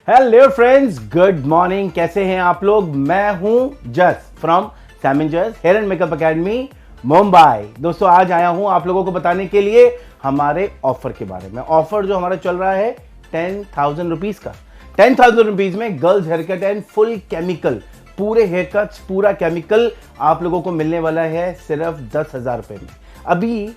Hello friends, good morning. कैसे हैं आप लोग? मैं हूं Jas from Sam Jas hair and makeup academy Mumbai. दोस्तों, आज आया हूं आप लोगों को बताने के लिए हमारे ऑफर के बारे में। ऑफर जो हमारा चल रहा है 10,000 रुपीज का। 10,000 रुपीज में girls hair cut and full chemical, पूरे हेयर कट्स, पूरा केमिकल आप लोगों को मिलने वाला है सिर्फ 10,000 रुपए में। अभी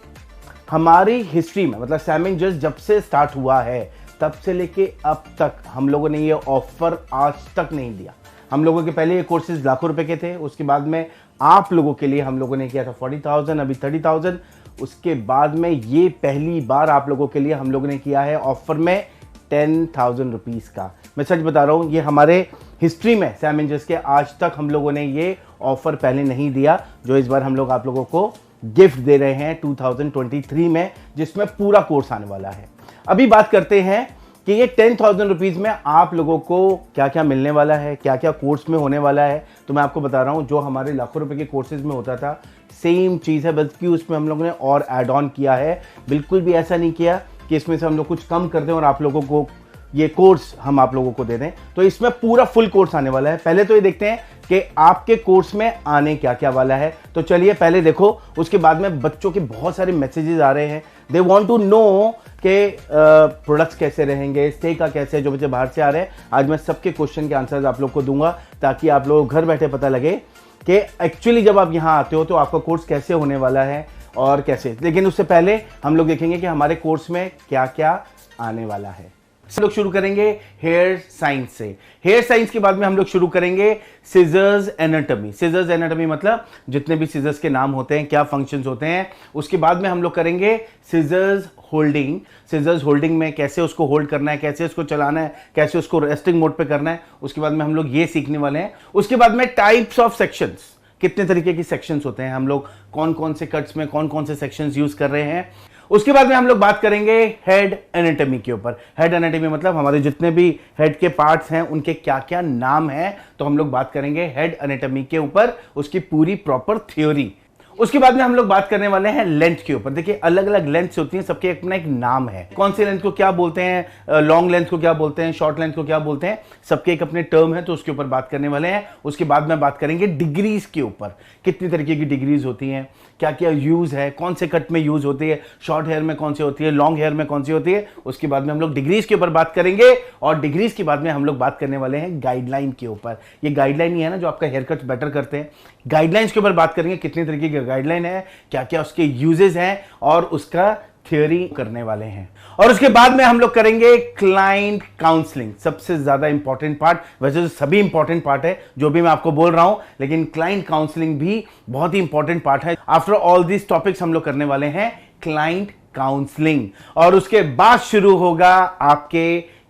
हमारी हिस्ट्री में, मतलब सैम जस जब से स्टार्ट हुआ है तब से लेके अब तक हम लोगों ने ये ऑफर आज तक नहीं दिया। हम लोगों के पहले ये कोर्सेज लाखों रुपए के थे, उसके बाद में आप लोगों के लिए हम लोगों ने किया था 40,000, अभी 30,000। उसके बाद में ये पहली बार आप लोगों के लिए हम लोगों ने किया है ऑफर में 10,000 रुपीज का। मैं सच बता रहा हूँ, ये हमारे हिस्ट्री में सैम जस के आज तक हम लोगों ने ये ऑफर पहले नहीं दिया, जो इस बार हम लोग आप लोगों को गिफ्ट दे रहे हैं 2023 में, जिसमें पूरा कोर्स आने वाला है। अभी बात करते हैं कि ये 10,000 रुपीज में आप लोगों को क्या क्या मिलने वाला है, क्या क्या कोर्स में होने वाला है। तो मैं आपको बता रहा हूं, जो हमारे लाखों रुपए के कोर्सेज में होता था सेम चीज़ है, बल्कि उसमें हम लोगों ने और ऐड ऑन किया है। बिल्कुल भी ऐसा नहीं किया कि इसमें से हम लोग कुछ कम कर दें और आप लोगों को ये कोर्स हम आप लोगों को दे दें। तो इसमें पूरा फुल कोर्स आने वाला है। पहले तो ये देखते हैं कि आपके कोर्स में आने क्या क्या वाला है। तो चलिए पहले देखो, उसके बाद में बच्चों के बहुत सारे मैसेजेस आ रहे हैं। दे वांट टू नो कि प्रोडक्ट्स कैसे रहेंगे, स्टे का कैसे, जो बच्चे बाहर से आ रहे हैं। आज मैं सबके क्वेश्चन के आंसर्स आप लोग को दूंगा, ताकि आप लोग घर बैठे पता लगे कि एक्चुअली जब आप यहाँ आते हो तो आपका कोर्स कैसे होने वाला है और कैसे। लेकिन उससे पहले हम लोग देखेंगे कि हमारे कोर्स में क्या क्या आने वाला है। हम लोग शुरू करेंगे हेयर साइंस से। हेयर साइंस के बाद में हम लोग शुरू करेंगे सिजर्स एनाटॉमी। सिजर्स एनाटॉमी मतलब जितने भी सिजर्स के नाम होते हैं, क्या फंक्शंस होते हैं। उसके बाद में हम लोग करेंगे सिजर्स होल्डिंग। सिजर्स होल्डिंग में कैसे उसको होल्ड करना है, कैसे उसको चलाना है, कैसे उसको रेस्टिंग मोड पे करना है। उसके बाद में हम लोग ये सीखने वाले हैं। उसके बाद में टाइप्स ऑफ सेक्शंस, कितने तरीके की सेक्शंस होते हैं, हम लोग कौन कौन से कट्स में कौन कौन से सेक्शंस यूज कर रहे हैं। उसके बाद में हम लोग बात करेंगे हेड एनाटॉमी के ऊपर। हेड एनाटॉमी मतलब हमारे जितने भी हेड के पार्ट्स हैं उनके क्या क्या नाम हैं। तो हम लोग बात करेंगे हेड एनाटॉमी के ऊपर, उसकी पूरी प्रॉपर थ्योरी। उसके बाद में हम लोग बात करने वाले हैं लेंथ के ऊपर। देखिए, अलग अलग लेंथ्स होती हैं, सबके अपना एक नाम है। कौन सी लेंथ को क्या बोलते हैं, लॉन्ग लेंथ को क्या बोलते हैं, शॉर्ट लेंथ को क्या बोलते हैं, सबके एक अपने टर्म है। तो उसके ऊपर बात करने वाले हैं। उसके बाद में बात करेंगे डिग्रीज के ऊपर, कितनी तरीके की डिग्रीज होती हैं, क्या क्या यूज है, कौन से कट में यूज होती है, शॉर्ट हेयर में कौन सी होती है, लॉन्ग हेयर में कौन सी होती है। उसके बाद में हम लोग डिग्रीज के ऊपर बात करेंगे। और डिग्रीज के बाद में हम लोग बात करने वाले हैं गाइडलाइन के ऊपर। ये गाइडलाइन ही है ना जो आपका हेयर कट बेटर करते हैं। गाइडलाइंस के ऊपर बात करेंगे, कितने तरीके की गाइडलाइन है, क्या क्या उसके यूजेस हैं, और उसका थ्योरी करने वाले हैं। और उसके बाद में हम लोग करेंगे क्लाइंट काउंसलिंग, सबसे ज्यादा इंपॉर्टेंट पार्ट। वैसे तो सभी इंपॉर्टेंट पार्ट है जो भी मैं आपको बोल रहा हूं, लेकिन क्लाइंट काउंसलिंग भी बहुत ही इंपॉर्टेंट पार्ट है। आफ्टर ऑल दिस टॉपिक्स हम लोग करने वाले हैं क्लाइंट काउंसलिंग। और उसके बाद शुरू होगा आपके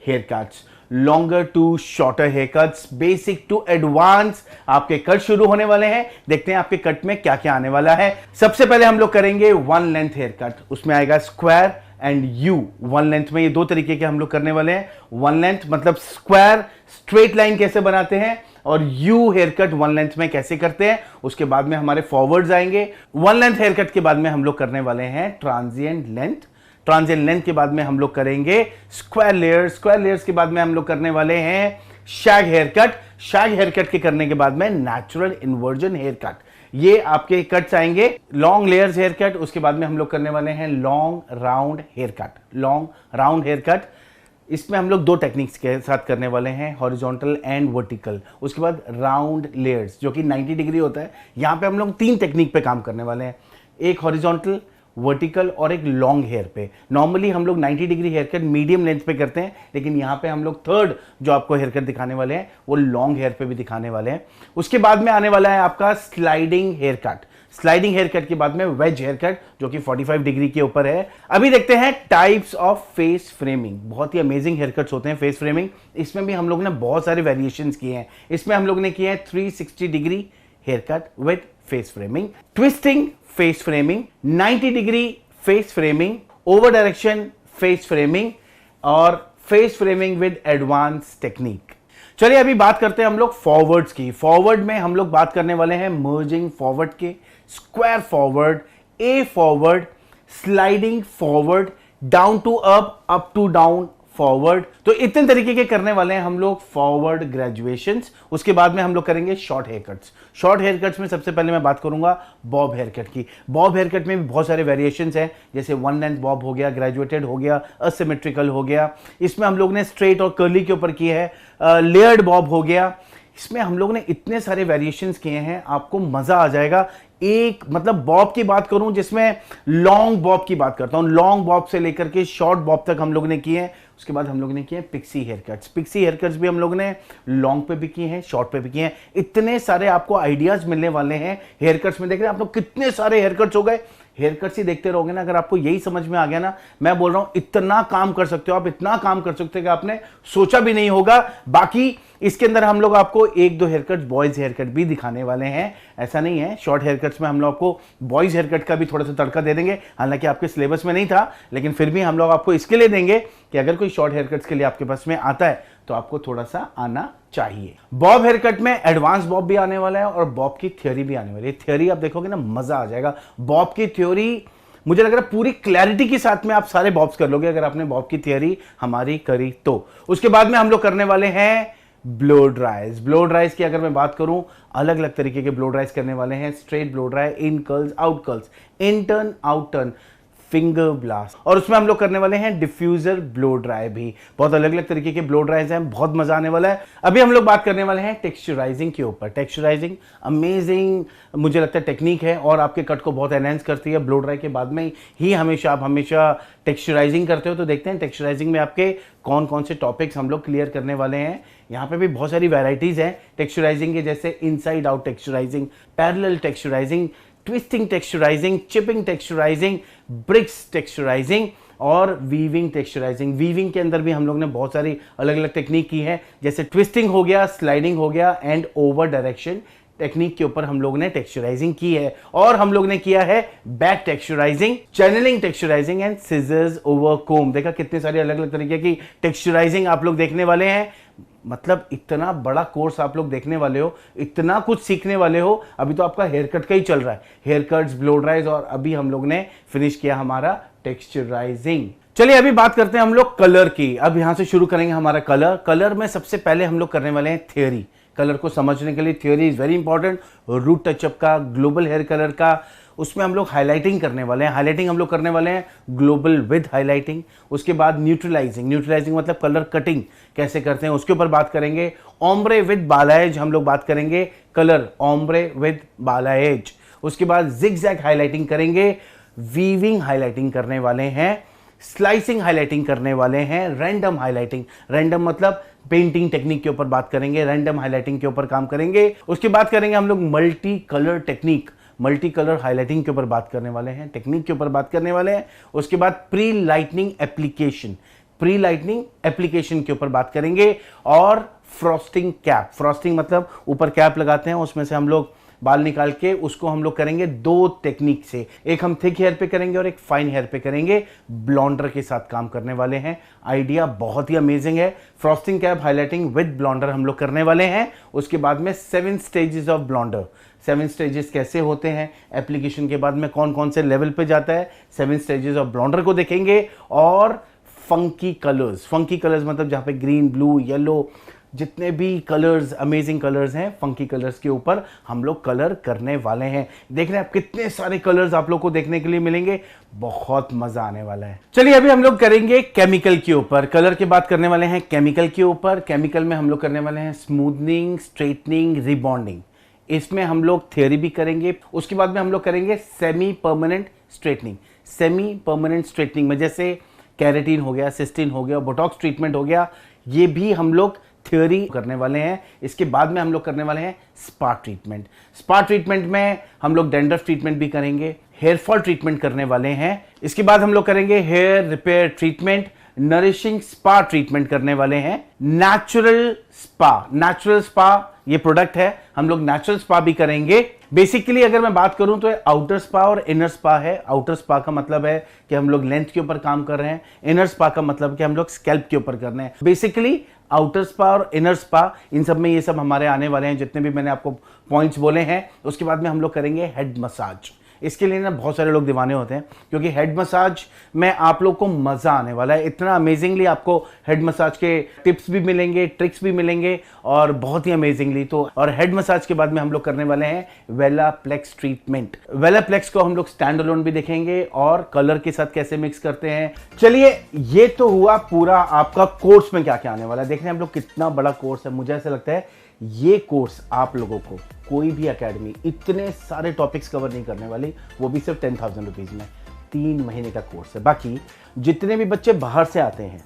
hair cuts, longer to shorter hair cuts, basic to advance आपके कट शुरू होने वाले हैं। देखते हैं आपके कट में क्या क्या आने वाला है। सबसे पहले हम लोग करेंगे वन लेंथ हेयर कट। उसमें आएगा square and U. One length में ये दो तरीके के हम लोग करने वाले हैं। वन लेंथ मतलब स्क्वायर स्ट्रेट लाइन कैसे बनाते हैं, और U hair cut one length में कैसे करते हैं। उसके बाद में हमारे फॉरवर्ड्स आएंगे। वन लेंथ हेयर कट के बाद में हम लोग करने वाले हैं ट्रांजिएंट लेंथ। ट्रांजिएंट लेंथ के बाद में हम लोग करेंगे स्क्वायर लेयर्स। स्क्वायर लेयर्स के बाद में हम लोग करने वाले हैं शैग हेयर कट। शैग हेयर कट के करने के बाद में नेचुरल इन्वर्जन हेयर कट। ये आपके कट्स आएंगे। लॉन्ग लेयर्स हेयर कट, उसके बाद में हम लोग करने वाले हैं long round hair cut. Long round hair cut, इसमें हम लोग दो टेक्निक्स के साथ करने वाले हैं, हॉरिजॉन्टल एंड वर्टिकल। उसके बाद राउंड लेयर्स जो कि 90 डिग्री होता है। यहां पे हम लोग तीन टेक्निक पे काम करने वाले हैं, एक हॉरिजॉन्टल, वर्टिकल और एक लॉन्ग हेयर पे। नॉर्मली हम लोग 90 degree hair cut medium length पे करते हैं, लेकिन यहाँ पे हम लोग थर्ड जो आपको हेयर कट दिखाने वाले हैं वो लॉन्ग हेयर पे भी दिखाने वाले हैं। उसके बाद में आने वाला है आपका sliding hair cut. Sliding hair cut के बाद में वेज हेयर कट जो कि 45 डिग्री के ऊपर है। अभी देखते हैं टाइप्स ऑफ फेस फ्रेमिंग। बहुत ही अमेजिंग हेयर कट्स होते हैं फेस फ्रेमिंग। इसमें भी हम लोग ने बहुत सारे वेरिएशंस किए हैं। इसमें हम लोग ने किए हैं 360 degree hair cut with face framing, twisting face framing, 90 degree face framing, over direction face framing और face framing with advance technique. चलिए अभी बात करते हैं हम लोग फॉरवर्ड्स की। फॉरवर्ड में हम लोग बात करने वाले हैं मर्जिंग फॉरवर्ड के, square forward, A forward, sliding forward, down to up to down forward. तो इतने तरीके के करने वाले हैं हम लोग फॉरवर्ड ग्रेजुएशंस। उसके बाद में हम लोग करेंगे short hair cuts. Short hair cuts में सबसे पहले मैं बात करूंगा बॉब हेयर कट की। बॉब हेयर कट में भी बहुत सारे वेरिएशंस हैं, जैसे वन लेंथ बॉब हो गया, ग्रेजुएटेड हो गया, असिमेट्रिकल हो गया। इसमें हम लोग ने स्ट्रेट और कर्ली के ऊपर की है, लेयर्ड बॉब हो गया। इसमें हम लोग ने इतने सारे वेरिएशंस किए हैं, आपको मजा आ जाएगा। एक मतलब बॉब की बात करूं जिसमें लॉन्ग बॉब की बात करता हूं, लॉन्ग बॉब से लेकर के शॉर्ट बॉब तक हम लोग ने किए हैं। उसके बाद हम लोग ने किए pixie hair cuts. Pixie hair cuts भी हम लोग ने लॉन्ग पे भी किए हैं, शॉर्ट पे भी किए हैं। इतने सारे आपको आइडियाज मिलने वाले हैं हेयर कट्स में। देख रहे हैं आप लोग कितने सारे हेयर कट्स हो गए। हेयर कट्स ही देखते रहोगे ना, अगर आपको यही समझ में आ गया ना, मैं बोल रहा हूं इतना काम कर सकते हो आप, इतना काम कर सकते हो कि आपने सोचा भी नहीं होगा। बाकी इसके अंदर हम लोग आपको एक दो hair cut boys hair cut भी दिखाने वाले हैं, ऐसा नहीं है। शॉर्ट हेयर कट्स में हम लोग आपको बॉयज हेयर कट का भी थोड़ा सा तड़का दे देंगे, हालांकि आपके सिलेबस में नहीं था, लेकिन फिर भी हम लोग आपको इसके लिए देंगे कि अगर कोई शॉर्ट हेयर कट्स के लिए आपके पास में आता है तो आपको थोड़ा सा आना चाहिए। बॉब हेयर कट में एडवांस बॉब भी आने वाला है और बॉब की थ्योरी भी आने वाली है। थ्योरी आप देखोगे ना, मजा आ जाएगा। बॉब की थ्योरी मुझे लग रहा है पूरी क्लैरिटी के साथ में आप सारे बॉब्स कर लोगे अगर आपने बॉब की थ्योरी हमारी करी तो। उसके बाद में हम लोग करने वाले हैं ब्लो ड्राइज। ब्लो ड्राइज की अगर मैं बात करूं, अलग अलग तरीके के ब्लो ड्राइज करने वाले हैं। Straight blow dry, in curls, out curls, in turn, out turn, finger blast, और उसमें हम लोग करने वाले हैं डिफ्यूजर ब्लो ड्राई भी। बहुत अलग अलग तरीके के ब्लो ड्राइज हैं, बहुत मजा आने वाला है। अभी हम लोग बात करने वाले हैं टेक्सचराइजिंग के ऊपर। टेक्सचराइजिंग अमेजिंग मुझे लगता है टेक्निक है और आपके कट को बहुत एनहेंस करती है। ब्लो ड्राई के बाद में ही आप हमेशा टेक्सचराइजिंग करते हो, तो देखते हैं टेक्सचराइजिंग में आपके कौन कौन से टॉपिक्स हम लोग क्लियर करने वाले हैं। यहाँ पे भी बहुत सारी वैरायटीज हैं टेक्सचराइजिंग के, जैसे inside out texturising, parallel texturising, twisting texturising, chipping texturising, bricks texturising और वीविंग टेक्सचराइजिंग। वीविंग के अंदर भी हम लोग ने बहुत सारी अलग अलग टेक्निक की है, जैसे ट्विस्टिंग हो गया, स्लाइडिंग हो गया एंड ओवर डायरेक्शन टेक्निक के ऊपर हम लोग ने टेक्सचराइजिंग की है। और हम लोग ने किया है back texturising, channelling texturising and scissors over comb. देखा कितने सारे अलग अलग तरीके की टेक्सचराइजिंग आप लोग देखने वाले हैं। मतलब इतना बड़ा कोर्स आप लोग देखने वाले हो, इतना कुछ सीखने वाले हो। अभी तो आपका हेयर कट का ही चल रहा है, हेयर कट्स, ब्लो ड्राइज, और अभी हम लोग ने फिनिश किया हमारा टेक्सचराइजिंग। चलिए अभी बात करते हैं हम लोग कलर की। अब यहां से शुरू करेंगे हमारा कलर। कलर में सबसे पहले हम लोग करने वाले हैं थ्योरी। कलर को समझने के लिए theory is very important. Root touch up का, ग्लोबल हेयर कलर का, उसमें हम लोग हाइलाइटिंग करने वाले हैं। हाइलाइटिंग हम लोग करने वाले हैं ग्लोबल विद हाइलाइटिंग। उसके बाद न्यूट्रलाइजिंग, न्यूट्रलाइजिंग मतलब कलर कटिंग कैसे करते हैं उसके ऊपर बात करेंगे। ओम्ब्रे विद बालाएज हम लोग बात करेंगे, कलर ओम्ब्रे विद बालाएज। उसके बाद जिगजैग हाइलाइटिंग करेंगे, वीविंग हाइलाइटिंग करने वाले हैं, स्लाइसिंग हाइलाइटिंग करने वाले हैं, रैंडम हाइलाइटिंग, रैंडम मतलब पेंटिंग टेक्निक के ऊपर बात करेंगे, रैंडम हाइलाइटिंग के ऊपर काम करेंगे। उसके बाद करेंगे हम लोग multi colour technique, multi colour highlighting के ऊपर बात करने वाले हैं, टेक्निक के ऊपर बात करने वाले हैं। उसके बाद pre lightning application, pre lightning application के ऊपर बात करेंगे। और फ्रॉस्टिंग कैप, फ्रॉस्टिंग मतलब ऊपर कैप लगाते हैं, उसमें से हम लोग बाल निकाल के उसको हम लोग करेंगे दो टेक्निक से, एक हम थिक हेयर पे करेंगे और एक फाइन हेयर पे करेंगे। ब्लॉन्डर के साथ काम करने वाले हैं। आइडिया बहुत ही अमेजिंग है। फ्रॉस्टिंग कैप हाइलाइटिंग विद ब्लॉन्डर हम लोग करने वाले हैं। उसके बाद में 7 स्टेजेस ऑफ ब्लॉन्डर, 7 स्टेजेस कैसे होते हैं, एप्लीकेशन के बाद में कौन कौन से लेवल पे जाता है, 7 स्टेजेस ऑफ ब्लॉन्डर को देखेंगे। और फंकी कलर्स, फंकी कलर्स मतलब जहां पे ग्रीन, ब्लू, येलो, जितने भी कलर्स, अमेजिंग कलर्स हैं, फंकी कलर्स के ऊपर हम लोग कलर करने वाले हैं। देख रहे हैं आप कितने सारे कलर्स आप लोग को देखने के लिए मिलेंगे, बहुत मजा आने वाला है। चलिए अभी हम लोग करेंगे केमिकल के ऊपर। कलर की बात करने वाले हैं केमिकल के ऊपर। केमिकल में हम लोग करने वाले हैं स्मूथनिंग, स्ट्रेटनिंग, रिबॉन्डिंग। इसमें हम लोग थ्योरी भी करेंगे। उसके बाद में हम लोग करेंगे semi permanent straightening. Semi permanent straightening में जैसे कैरेटीन हो गया, सिस्टीन हो गया, बोटॉक्स ट्रीटमेंट हो गया, ये भी हम लोग थ्योरी करने वाले हैं। इसके बाद में हम लोग करने वाले हैं स्पा ट्रीटमेंट। स्पा ट्रीटमेंट में हम लोग डैंड्रफ ट्रीटमेंट भी करेंगे, हेयर फॉल ट्रीटमेंट करने वाले हैं। इसके बाद हम लोग करेंगे hair repair treatment, nourishing spa treatment करने वाले हैं। नेचुरल स्पा, नेचुरल स्पा ये प्रोडक्ट है, हम लोग नेचुरल स्पा भी करेंगे। बेसिकली अगर मैं बात करूं तो आउटर स्पा और इनर स्पा है। आउटर स्पा का मतलब है कि हम लोग लेंथ के ऊपर काम कर रहे हैं, इनर स्पा का मतलब कि हम लोग स्कैल्प के ऊपर कर रहे हैं। बेसिकली आउटर स्पा और इनर स्पा, इन सब में ये सब हमारे आने वाले हैं, जितने भी मैंने आपको पॉइंट्स बोले हैं। उसके बाद में हम लोग करेंगे हेड मसाज। इसके लिए ना बहुत सारे लोग दीवाने होते हैं, क्योंकि हेड मसाज में आप लोग को मज़ा आने वाला है। इतना अमेजिंगली आपको हेड मसाज के टिप्स भी मिलेंगे, ट्रिक्स भी मिलेंगे, और बहुत ही अमेजिंगली। तो और हेड मसाज के बाद में हम लोग करने वाले हैं वेलाप्लेक्स ट्रीटमेंट। वेलाप्लेक्स को हम लोग स्टैंड अलोन भी देखेंगे और कलर के साथ कैसे मिक्स करते हैं। चलिए, ये तो हुआ पूरा आपका कोर्स में क्या क्या आने वाला है। देख रहे हैं हम लोग कितना बड़ा कोर्स है। मुझे ऐसा लगता है ये कोर्स आप लोगों को कोई भी एकेडमी इतने सारे टॉपिक्स कवर नहीं करने वाली, वो भी सिर्फ 10,000 रुपीज़ में। 3 महीने का कोर्स है। बाकी जितने भी बच्चे बाहर से आते हैं,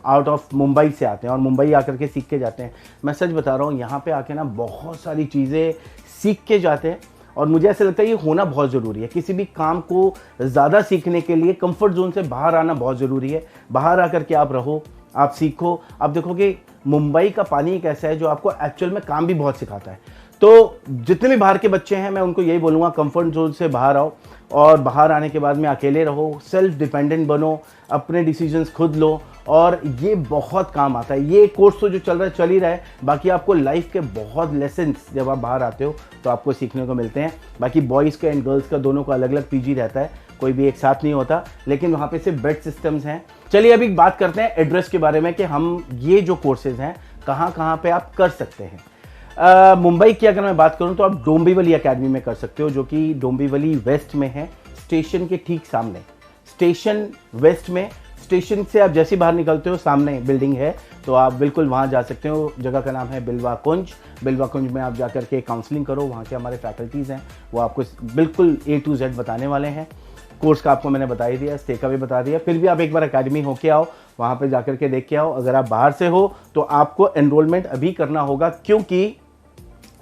आउट ऑफ मुंबई से आते हैं और मुंबई आकर के सीख के जाते हैं, मैं सच बता रहा हूँ, यहाँ पे आके ना बहुत सारी चीज़ें सीख के जाते हैं। और मुझे ऐसा लगता है ये होना बहुत ज़रूरी है। किसी भी काम को ज़्यादा सीखने के लिए कंफर्ट जोन से बाहर आना बहुत ज़रूरी है। बाहर आकर के आप रहो, आप सीखो। आप देखोगे मुंबई का पानी एक ऐसा है जो आपको एक्चुअल में काम भी बहुत सिखाता है। तो जितने भी बाहर के बच्चे हैं, मैं उनको यही बोलूँगा, कंफर्ट जोन से बाहर आओ, और बाहर आने के बाद में अकेले रहो, सेल्फ डिपेंडेंट बनो, अपने डिसीजंस खुद लो, और ये बहुत काम आता है। ये कोर्स तो जो चल रहा है चल ही रहा है, बाकी आपको लाइफ के बहुत लेसन्स जब आप बाहर आते हो तो आपको सीखने को मिलते हैं। बाकी बॉयज़ का एंड गर्ल्स का दोनों का अलग अलग पीजी रहता है, कोई भी एक साथ नहीं होता, लेकिन वहाँ पे सिर्फ बेड सिस्टम्स हैं। चलिए अभी बात करते हैं एड्रेस के बारे में कि हम ये जो कोर्सेज हैं कहाँ कहाँ पे आप कर सकते हैं। मुंबई की अगर मैं बात करूं तो आप डोंबिवली एकेडमी में कर सकते हो, जो कि डोंबिवली वेस्ट में है, स्टेशन के ठीक सामने। स्टेशन वेस्ट में, स्टेशन से आप जैसे बाहर निकलते हो सामने बिल्डिंग है, तो आप बिल्कुल वहाँ जा सकते हो। जगह का नाम है बिलवा कुंज। बिलवा कुंज में आप जा करके काउंसलिंग करो। वहाँ के हमारे फैकल्टीज़ हैं, वो आपको बिल्कुल A to Z बताने वाले हैं। कोर्स का आपको मैंने बता ही दिया, स्टे का भी बता दिया। फिर भी आप एक बार एकेडमी होके आओ, वहाँ पे जाकर के देख के आओ। अगर आप बाहर से हो तो आपको एनरोलमेंट अभी करना होगा, क्योंकि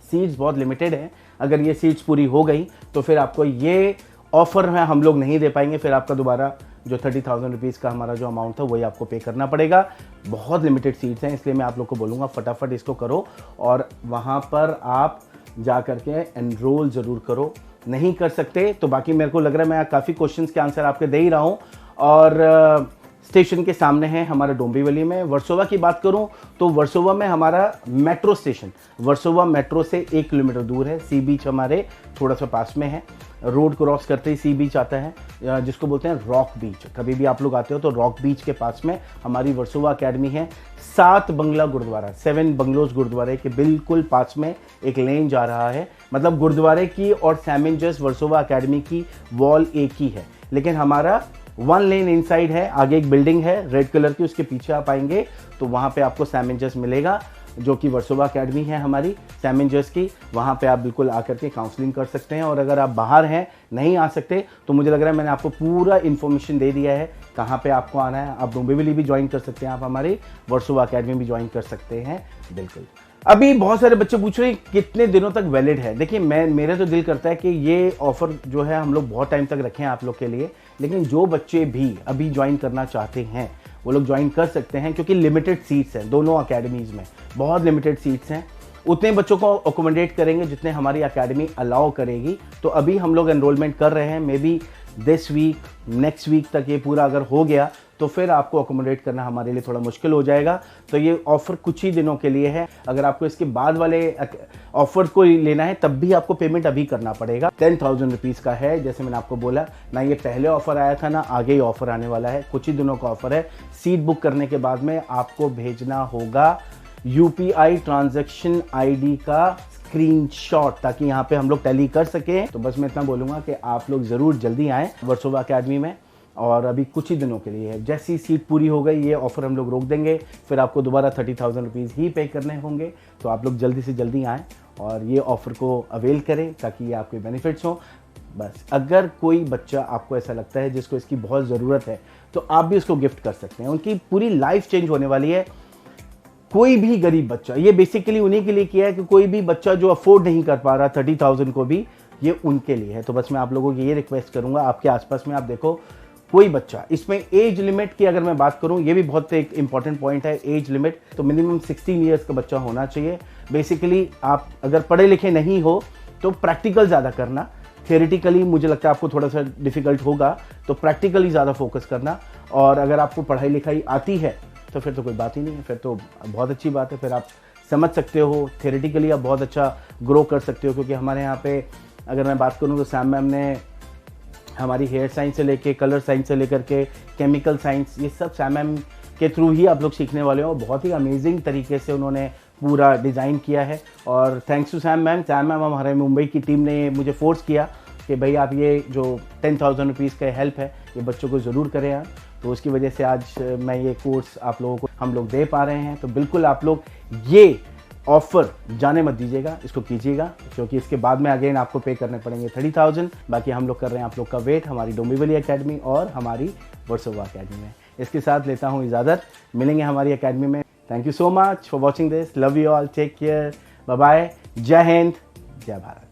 सीट्स बहुत लिमिटेड हैं। अगर ये सीट्स पूरी हो गई तो फिर आपको ये ऑफर में हम लोग नहीं दे पाएंगे। फिर आपका दोबारा जो 30,000 रुपीज़ का हमारा जो अमाउंट था वही आपको पे करना पड़ेगा। बहुत लिमिटेड सीट्स हैं, इसलिए मैं आप लोग को बोलूँगा फटाफट इसको करो और वहाँ पर आप जा करके एनरोल ज़रूर करो। नहीं कर सकते तो बाकी मेरे को लग रहा है मैं काफ़ी क्वेश्चंस के आंसर आपके दे ही रहा हूँ। और स्टेशन के सामने है हमारा डोंबिवली में। वर्सोवा की बात करूं तो वर्सोवा में हमारा मेट्रो स्टेशन, वर्सोवा मेट्रो से 1 किलोमीटर दूर है। सी बीच हमारे थोड़ा सा पास में है। रोड क्रॉस करते ही सी बीच आता है, जिसको बोलते हैं रॉक बीच। कभी भी आप लोग आते हो तो रॉक बीच के पास में हमारी वर्सोवा एकेडमी है। 7 बंगला गुरुद्वारा, 7 बंगलोज गुरुद्वारे के बिल्कुल पास में एक लेन जा रहा है। मतलब गुरुद्वारे की और सैमिंजर्स वर्सोवा एकेडमी की वॉल एक ही है, लेकिन हमारा 1 लेन इनसाइड है। आगे एक बिल्डिंग है रेड कलर की, उसके पीछे आप आएंगे तो वहाँ पे आपको सैमिंजर्स मिलेगा, जो कि वर्सोवा एकेडमी है हमारी सैमिंजर्स की। वहाँ पे आप बिल्कुल आकर के काउंसलिंग कर सकते हैं। और अगर आप बाहर हैं, नहीं आ सकते, तो मुझे लग रहा है मैंने आपको पूरा इन्फॉर्मेशन दे दिया है कहाँ पे आपको आना है। आप डोंबिवली भी ज्वाइन कर सकते हैं, आप हमारी वर्सोवा एकेडमी भी ज्वाइन कर सकते हैं। बिल्कुल। अभी बहुत सारे बच्चे पूछ रहे हैं कितने दिनों तक वैलिड है। देखिए, मेरा तो दिल करता है कि ये ऑफर जो है हम लोग बहुत टाइम तक रखें आप लोग के लिए, लेकिन जो बच्चे भी अभी ज्वाइन करना चाहते हैं वो लोग ज्वाइन कर सकते हैं, क्योंकि लिमिटेड सीट्स हैं दोनों अकेडमीज़ में, बहुत लिमिटेड सीट्स हैं। उतने बच्चों को अकोमोडेट करेंगे जितने हमारी एकेडमी अलाउ करेगी। तो अभी हम लोग एनरोलमेंट कर रहे हैं। Maybe this week, next week तक ये पूरा अगर हो गया तो फिर आपको अकोमोडेट करना हमारे लिए थोड़ा मुश्किल हो जाएगा। तो ये ऑफर कुछ ही दिनों के लिए है। अगर आपको इसके बाद वाले ऑफर को लेना है तब भी आपको पेमेंट अभी करना पड़ेगा। 10,000 रुपीज़ का है, जैसे मैंने आपको बोला ना, ये पहले ऑफर आया था ना आगे ही ऑफर आने वाला है। कुछ ही दिनों का ऑफर है। सीट बुक करने के बाद में आपको भेजना होगा UPI ट्रांजैक्शन ID का स्क्रीनशॉट, ताकि यहाँ पे हम लोग टैली कर सके। तो बस मैं इतना बोलूँगा कि आप लोग ज़रूर जल्दी आएँ वर्सोवा एकेडमी में, और अभी कुछ ही दिनों के लिए है। जैसी सीट पूरी हो गई ये ऑफर हम लोग रोक देंगे, फिर आपको दोबारा 30,000 रुपीज़ ही पे करने होंगे। तो आप लोग जल्दी से जल्दी आएँ और ये ऑफ़र को अवेल करें, ताकि ये आपके बेनिफिट्स हों। बस अगर कोई बच्चा आपको ऐसा लगता है जिसको इसकी बहुत ज़रूरत है, तो आप भी उसको गिफ्ट कर सकते हैं। उनकी पूरी लाइफ चेंज होने वाली है। कोई भी गरीब बच्चा, ये बेसिकली उन्हीं के लिए किया है कि कोई भी बच्चा जो अफोर्ड नहीं कर पा रहा 30,000 को भी, ये उनके लिए है। तो बस मैं आप लोगों की ये रिक्वेस्ट करूंगा, आपके आसपास में आप देखो कोई बच्चा, इसमें एज लिमिट की अगर मैं बात करूं, ये भी बहुत एक इंपॉर्टेंट पॉइंट है। एज लिमिट तो मिनिमम 16 ईयर्स का बच्चा होना चाहिए। बेसिकली आप अगर पढ़े लिखे नहीं हो तो प्रैक्टिकल ज़्यादा करना। थियोरेटिकली मुझे लगता है आपको थोड़ा सा डिफिकल्ट होगा, तो प्रैक्टिकली ज़्यादा फोकस करना। और अगर आपको पढ़ाई लिखाई आती है तो फिर तो कोई बात ही नहीं है, फिर तो बहुत अच्छी बात है। फिर आप समझ सकते हो, थियोरेटिकली आप बहुत अच्छा ग्रो कर सकते हो। क्योंकि हमारे यहाँ पे अगर मैं बात करूँ तो सैम मैम ने हमारी हेयर साइंस से लेके कलर साइंस से लेकर के केमिकल साइंस, ये सब सैम मैम के थ्रू ही आप लोग सीखने वाले हो। बहुत ही अमेजिंग तरीके से उन्होंने पूरा डिज़ाइन किया है और थैंक्स टू सैम मैम हमारे मुंबई की टीम ने मुझे फोर्स किया कि भाई आप ये जो 10,000 रुपीज़ का हेल्प है ये बच्चों को ज़रूर करें आप। तो उसकी वजह से आज मैं ये कोर्स आप लोगों को हम लोग दे पा रहे हैं। तो बिल्कुल आप लोग ये ऑफ़र जाने मत दीजिएगा, इसको कीजिएगा, क्योंकि इसके बाद में अगेन आपको पे करने पड़ेंगे 30,000। बाकी हम लोग कर रहे हैं आप लोग का वेट हमारी डोंबिवली एकेडमी और हमारी वर्सोवा एकेडमी में। इसके साथ लेता हूँ इजाज़त, मिलेंगे हमारी एकेडमी में। Thank you so much for watching this, love you all, take care, bye bye, जय हिंद, जय भारत।